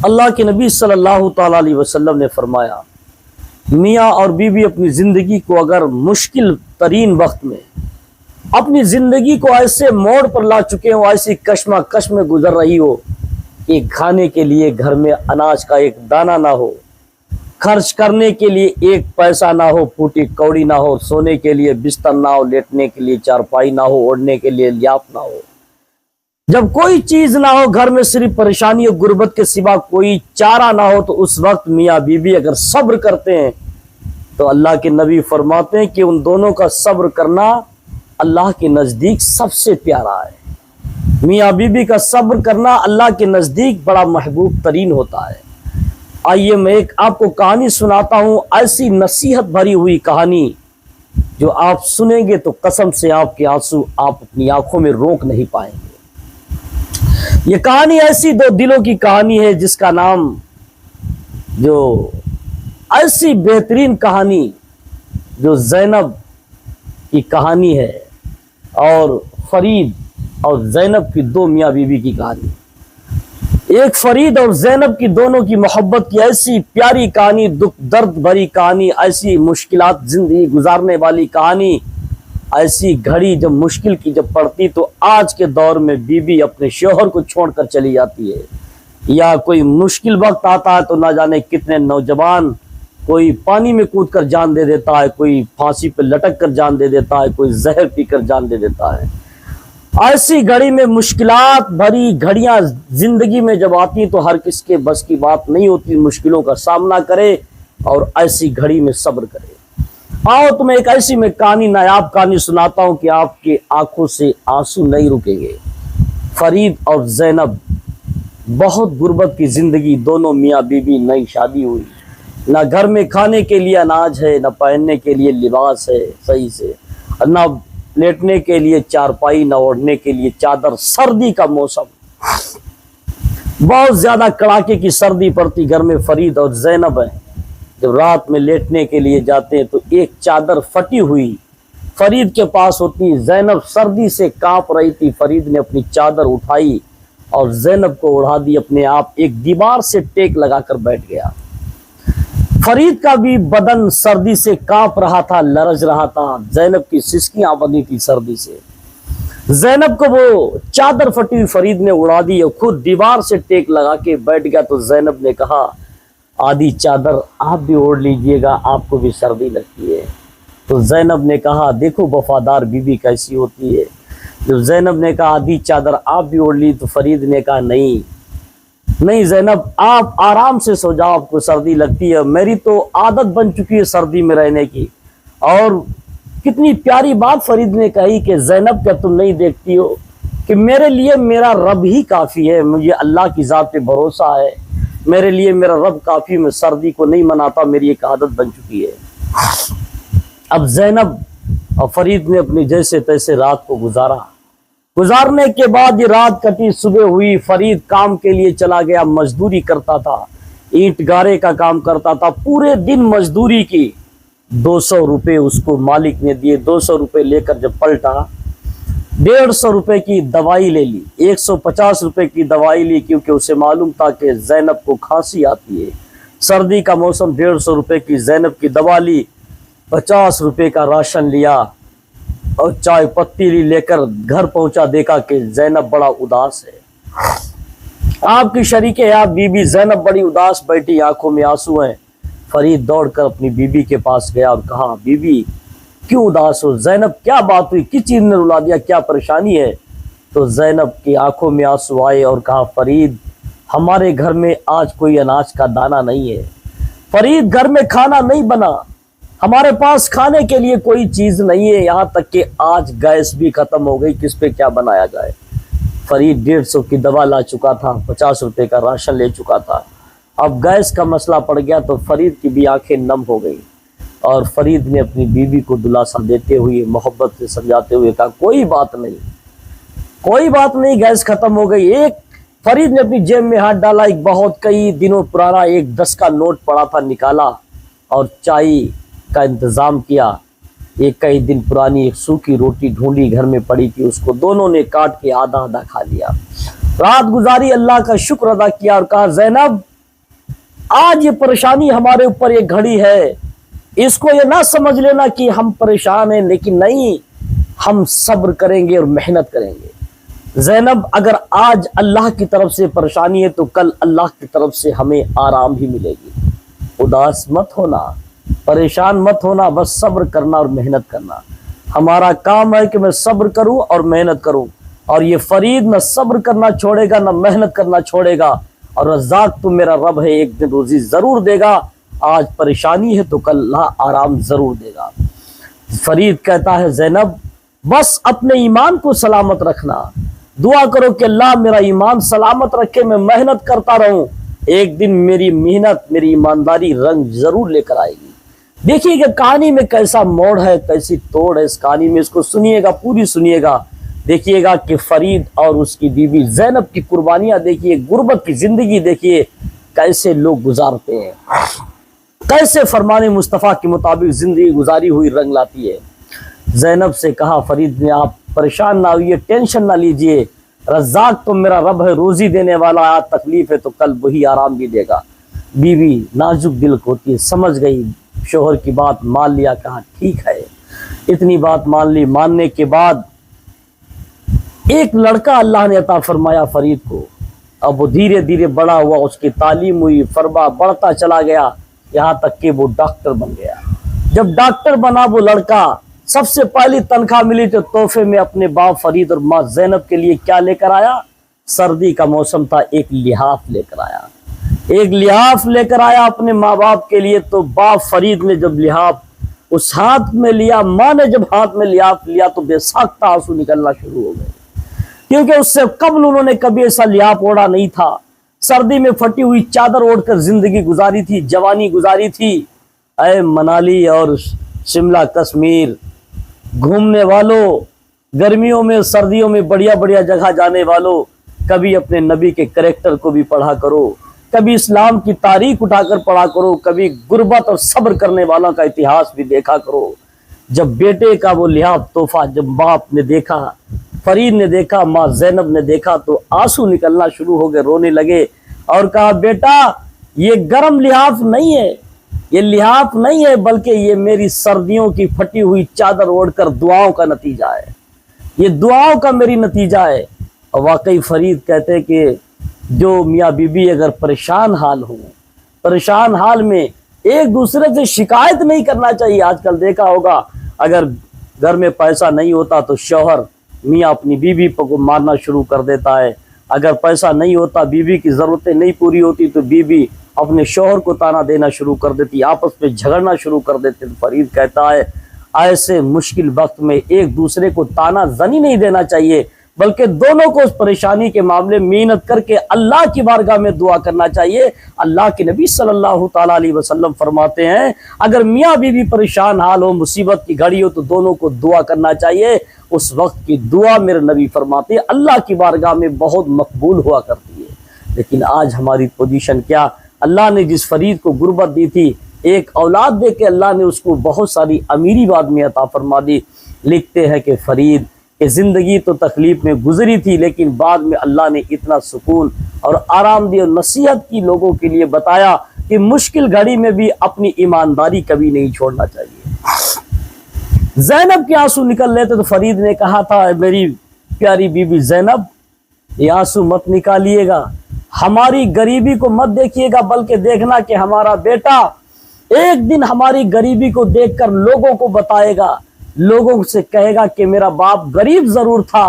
اللہ کے نبی صلی اللہ تعالی علیہ وسلم نے فرمایا، میاں اور بیوی اپنی زندگی کو اگر مشکل ترین وقت میں اپنی زندگی کو ایسے موڑ پر لا چکے ہوں، ایسی کشمکش میں گزر رہی ہو کہ کھانے کے لیے گھر میں اناج کا ایک دانہ نہ ہو، خرچ کرنے کے لیے ایک پیسہ نہ ہو، پھوٹی کوڑی نہ ہو، سونے کے لیے بستر نہ ہو، لیٹنے کے لیے چارپائی نہ ہو، اوڑھنے کے لیے لیاف نہ ہو، جب کوئی چیز نہ ہو، گھر میں صرف پریشانی اور غربت کے سوا کوئی چارہ نہ ہو، تو اس وقت میاں بیوی اگر صبر کرتے ہیں تو اللہ کے نبی فرماتے ہیں کہ ان دونوں کا صبر کرنا اللہ کے نزدیک سب سے پیارا ہے۔ میاں بیوی کا صبر کرنا اللہ کے نزدیک بڑا محبوب ترین ہوتا ہے۔ آئیے میں ایک آپ کو کہانی سناتا ہوں، ایسی نصیحت بھری ہوئی کہانی جو آپ سنیں گے تو قسم سے آپ کے آنسو آپ اپنی آنکھوں میں روک نہیں پائیں گے۔ یہ کہانی ایسی دو دلوں کی کہانی ہے جس کا نام، جو ایسی بہترین کہانی جو زینب کی کہانی ہے، اور فرید اور زینب کی دو میاں بیوی کی کہانی، ایک فرید اور زینب کی دونوں کی محبت کی ایسی پیاری کہانی، دکھ درد بھری کہانی، ایسی مشکلات زندگی گزارنے والی کہانی، ایسی گھڑی جب مشکل کی جب پڑتی تو آج کے دور میں بیوی اپنے شوہر کو چھوڑ کر چلی جاتی ہے، یا کوئی مشکل وقت آتا ہے تو نہ جانے کتنے نوجوان کوئی پانی میں کود کر جان دے دیتا ہے، کوئی پھانسی پہ لٹک کر جان دے دیتا ہے، کوئی زہر پی کر جان دے دیتا ہے۔ ایسی گھڑی میں مشکلات بھری گھڑیاں زندگی میں جب آتی تو ہر کس کے بس کی بات نہیں ہوتی، مشکلوں کا سامنا کرے اور ایسی گھڑی میں صبر کرے۔ آؤ تمہیں ایک ایسی میں کہانی، نایاب کہانی سناتا ہوں کہ آپ کے آنکھوں سے آنسو نہیں رکیں گے۔ فرید اور زینب، بہت غربت کی زندگی، دونوں میاں بیوی، نئی شادی ہوئی، نہ گھر میں کھانے کے لیے اناج ہے، نہ پہننے کے لیے لباس ہے صحیح سے، نہ لیٹنے کے لیے چارپائی، نہ اوڑھنے کے لیے چادر، سردی کا موسم، بہت زیادہ کڑاکے کی سردی پڑتی گھر میں۔ فرید اور زینب ہیں، جب رات میں لیٹنے کے لیے جاتے ہیں تو ایک چادر پھٹی ہوئی فرید کے پاس ہوتی، زینب سردی سے کانپ رہی تھی، فرید نے اپنی چادر اٹھائی اور زینب کو اڑا دی اپنے آپ، ایک دیوار سے ٹیک لگا کر بیٹھ گیا۔ فرید کا بھی بدن سردی سے کانپ رہا تھا، لرز رہا تھا، زینب کی سسکیاں بنی تھی سردی سے۔ زینب کو وہ چادر پھٹی ہوئی فرید نے اڑا دی اور خود دیوار سے ٹیک لگا کے بیٹھ گیا، تو زینب نے کہا آدھی چادر آپ بھی اوڑھ لیجئے گا، آپ کو بھی سردی لگتی ہے۔ تو زینب نے کہا، دیکھو وفادار بیوی کیسی ہوتی ہے۔ جب زینب نے کہا آدھی چادر آپ بھی اوڑھ لی، تو فرید نے کہا نہیں زینب، آپ آرام سے سو جاؤ، آپ کو سردی لگتی ہے، میری تو عادت بن چکی ہے سردی میں رہنے کی۔ اور کتنی پیاری بات فرید نے کہی کہ زینب، کیا تم نہیں دیکھتی ہو کہ میرے لیے میرا رب ہی کافی ہے، مجھے اللہ کی ذات پہ بھروسہ ہے، میرے لیے میرا رب کافی، میں سردی کو نہیں مناتا، میری ایک عادت بن چکی ہے۔ اب زینب اور فرید نے اپنی جیسے تیسے رات کو گزارنے کے بعد یہ رات کٹی، صبح ہوئی، فرید کام کے لیے چلا گیا، مزدوری کرتا تھا، اینٹ گارے کا کام کرتا تھا، پورے دن مزدوری کی، 200 روپے اس کو مالک نے دیے، 200 روپے لے کر جب پلٹا، 150 روپے کی دوائی لے لی، 150 روپے کی دوائی لی، کیونکہ اسے معلوم تھا کہ زینب کو کھانسی آتی ہے، سردی کا موسم، 150 روپے کی زینب کی دوا لی، 50 روپے کا راشن لیا اور چائے پتی لے کر گھر پہنچا، دیکھا کہ زینب بڑا اداس ہے۔ آپ کی شریک حیات بیوی زینب بڑی اداس بیٹھی، آنکھوں میں آنسو ہیں۔ فرید دوڑ کر اپنی بیوی کے پاس گیا اور کہا، بیوی کیوں اداس ہو؟ زینب کیا بات ہوئی، کس چیز نے رلا دیا، کیا پریشانی ہے؟ تو زینب کی آنکھوں میں آنسو آئے اور کہا، فرید ہمارے گھر میں آج کوئی اناج کا دانہ نہیں ہے، فرید گھر میں کھانا نہیں بنا، ہمارے پاس کھانے کے لیے کوئی چیز نہیں ہے، یہاں تک کہ آج گیس بھی ختم ہو گئی، کس پہ کیا بنایا جائے۔ فرید 150 کی دوا لا چکا تھا، 50 روپے کا راشن لے چکا تھا، اب گیس کا مسئلہ پڑ گیا تو فرید کی بھی آنکھیں نم ہو گئی، اور فرید نے اپنی بیوی کو دلاسا دیتے ہوئے، محبت سے سمجھاتے ہوئے کہا، کوئی بات نہیں، گیس ختم ہو گئی۔ ایک فرید نے اپنی جیب میں ہاتھ ڈالا، ایک بہت کئی دنوں پرانا ایک 10 کا نوٹ پڑا تھا، نکالا اور چائے کا انتظام کیا، ایک کئی دن پرانی ایک سوکھی روٹی ڈھونڈی، گھر میں پڑی تھی، اس کو دونوں نے کاٹ کے آدھا آدھا کھا لیا۔ رات گزاری، اللہ کا شکر ادا کیا اور کہا زینب آج یہ پریشانی ہمارے اوپر ایک گھڑی ہے، اس کو یہ نہ سمجھ لینا کہ ہم پریشان ہیں، لیکن نہیں، ہم صبر کریں گے اور محنت کریں گے۔ زینب اگر آج اللہ کی طرف سے پریشانی ہے تو کل اللہ کی طرف سے ہمیں آرام بھی ملے گی۔ اداس مت ہونا، پریشان مت ہونا، بس صبر کرنا اور محنت کرنا۔ ہمارا کام ہے کہ میں صبر کروں اور محنت کروں، اور یہ فرید نہ صبر کرنا چھوڑے گا نہ محنت کرنا چھوڑے گا، اور رزاق تو میرا رب ہے، ایک دن روزی ضرور دے گا۔ آج پریشانی ہے تو کل اللہ آرام ضرور دے گا۔ فرید کہتا ہے زینب بس اپنے ایمان کو سلامت رکھنا، دعا کرو کہ اللہ میرا ایمان سلامت رکھے، میں محنت کرتا رہوں، ایک دن میری محنت، میری ایمانداری رنگ ضرور لے کر آئے گی۔ دیکھیے کہ کہانی میں کیسا موڑ ہے، کیسی توڑ ہے اس کہانی میں، اس کو سنیے گا، پوری سنیے گا، دیکھیے گا کہ فرید اور اس کی بیوی زینب کی قربانیاں دیکھیے، غربت کی زندگی دیکھیے، کیسے لوگ گزارتے ہیں، کیسے فرمان مصطفیٰ کے مطابق زندگی گزاری ہوئی رنگ لاتی ہے۔ زینب سے کہا فرید نے آپ پریشان نہ ہوئیے، ٹینشن نہ لیجئے، رزاق تو میرا رب ہے، روزی دینے والا، آج تکلیف ہے تو کل وہی آرام بھی دے گا۔ بیوی نازک دل ہوتی ہے، سمجھ گئی، شوہر کی بات مان لیا، کہا ٹھیک ہے۔ اتنی بات مان لی، ماننے کے بعد ایک لڑکا اللہ نے عطا فرمایا فرید کو، اب وہ دھیرے دھیرے بڑا ہوا، اس کی تعلیم ہوئی، فربا بڑھتا چلا گیا، یہاں تک کہ وہ ڈاکٹر بن گیا۔ جب ڈاکٹر بنا وہ لڑکا، سب سے پہلی تنخواہ ملی تو تحفے میں اپنے باپ فرید اور ماں زینب کے لیے کیا لے کر آیا؟ سردی کا موسم تھا، ایک لحاف لے کر آیا، ایک لحاف لے کر آیا اپنے ماں باپ کے لیے۔ تو باپ فرید نے جب لحاف اس ہاتھ میں لیا، ماں نے جب ہاتھ میں لحاف لیا تو بے ساختہ آنسو نکلنا شروع ہو گئے، کیونکہ اس سے قبل انہوں نے کبھی ایسا لحاف اوڑھا نہیں تھا، سردی میں پھٹی ہوئی چادر اوڑھ کر زندگی گزاری تھی، جوانی گزاری تھی۔ اے منالی اور شملہ کشمیر گھومنے والوں، گرمیوں میں سردیوں میں بڑھیا بڑھیا جگہ جانے والوں، کبھی اپنے نبی کے کریکٹر کو بھی پڑھا کرو، کبھی اسلام کی تاریخ اٹھا کر پڑھا کرو، کبھی غربت اور صبر کرنے والوں کا اتہاس بھی دیکھا کرو۔ جب بیٹے کا وہ لحاف تحفہ جب باپ نے دیکھا، فرید نے دیکھا، ماں زینب نے دیکھا تو آنسو نکلنا شروع ہو گئے، رونے لگے اور کہا بیٹا یہ گرم لحاف نہیں ہے، یہ لحاف نہیں ہے، بلکہ یہ میری سردیوں کی پھٹی ہوئی چادر اوڑھ کر دعاؤں کا نتیجہ ہے، یہ دعاؤں کا میری نتیجہ ہے۔ اور واقعی فرید کہتے کہ جو میاں بی بی اگر پریشان حال ہوں، پریشان حال میں ایک دوسرے سے شکایت نہیں کرنا چاہیے۔ آج کل دیکھا ہوگا اگر گھر میں پیسہ نہیں ہوتا تو شوہر میاں اپنی بیوی کو مارنا شروع کر دیتا ہے، اگر پیسہ نہیں ہوتا، بیوی کی ضرورتیں نہیں پوری ہوتی تو بیوی اپنے شوہر کو تانا دینا شروع کر دیتی، آپس میں جھگڑنا شروع کر دیتے۔ فرید کہتا ہے ایسے مشکل وقت میں ایک دوسرے کو تانا زنی نہیں دینا چاہیے، بلکہ دونوں کو اس پریشانی کے معاملے محنت کر کے اللہ کی بارگاہ میں دعا کرنا چاہیے۔ اللہ کے نبی صلی اللہ تعالیٰ علیہ وسلم فرماتے ہیں اگر میاں بیوی پریشان حال ہو، مصیبت کی گھڑی ہو تو دونوں کو دعا کرنا چاہیے۔ اس وقت کی دعا میرے نبی فرماتے ہیں اللہ کی بارگاہ میں بہت مقبول ہوا کرتی ہے۔ لیکن آج ہماری پوزیشن کیا؟ اللہ نے جس فرید کو غربت دی تھی، ایک اولاد دے کے اللہ نے اس کو بہت ساری امیری بعد میں عطا فرما دی۔ لکھتے ہیں کہ فرید کہ زندگی تو تکلیف میں گزری تھی، لیکن بعد میں اللہ نے اتنا سکون اور آرام دی اور نصیحت کی لوگوں کے لیے بتایا کہ مشکل گھڑی میں بھی اپنی ایمانداری کبھی نہیں چھوڑنا چاہیے۔ زینب کے آنسو نکل لیتے تو فرید نے کہا تھا میری پیاری بی بی زینب یہ آنسو مت نکالیے گا، ہماری غریبی کو مت دیکھیے گا، بلکہ دیکھنا کہ ہمارا بیٹا ایک دن ہماری غریبی کو دیکھ کر لوگوں کو بتائے گا، لوگوں سے کہے گا کہ میرا باپ غریب ضرور تھا،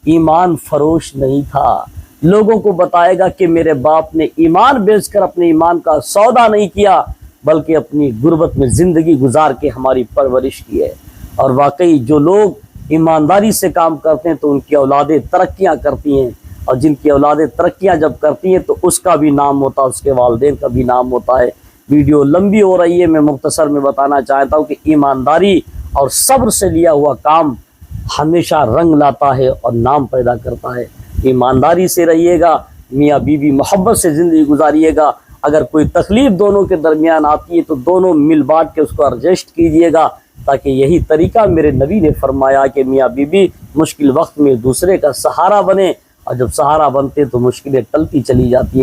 ایمان فروش نہیں تھا، لوگوں کو بتائے گا کہ میرے باپ نے ایمان بیچ کر اپنے ایمان کا سودا نہیں کیا، بلکہ اپنی غربت میں زندگی گزار کے ہماری پرورش کی ہے۔ اور واقعی جو لوگ ایمانداری سے کام کرتے ہیں تو ان کی اولادیں ترقیاں کرتی ہیں، اور جن کی اولادیں ترقیاں جب کرتی ہیں تو اس کا بھی نام ہوتا ہے، اس کے والدین کا بھی نام ہوتا ہے۔ ویڈیو لمبی ہو رہی ہے، میں مختصر میں بتانا چاہتا ہوں کہ ایمانداری اور صبر سے لیا ہوا کام ہمیشہ رنگ لاتا ہے اور نام پیدا کرتا ہے۔ ایمانداری سے رہیے گا، میاں بیوی محبت سے زندگی گزاریے گا، اگر کوئی تکلیف دونوں کے درمیان آتی ہے تو دونوں مل بانٹ کے اس کو ایڈجسٹ کیجیے گا، تاکہ یہی طریقہ میرے نبی نے فرمایا کہ میاں بیوی مشکل وقت میں دوسرے کا سہارا بنے اور جب سہارا بنتے تو مشکلیں ٹلتی چلی جاتی ہیں.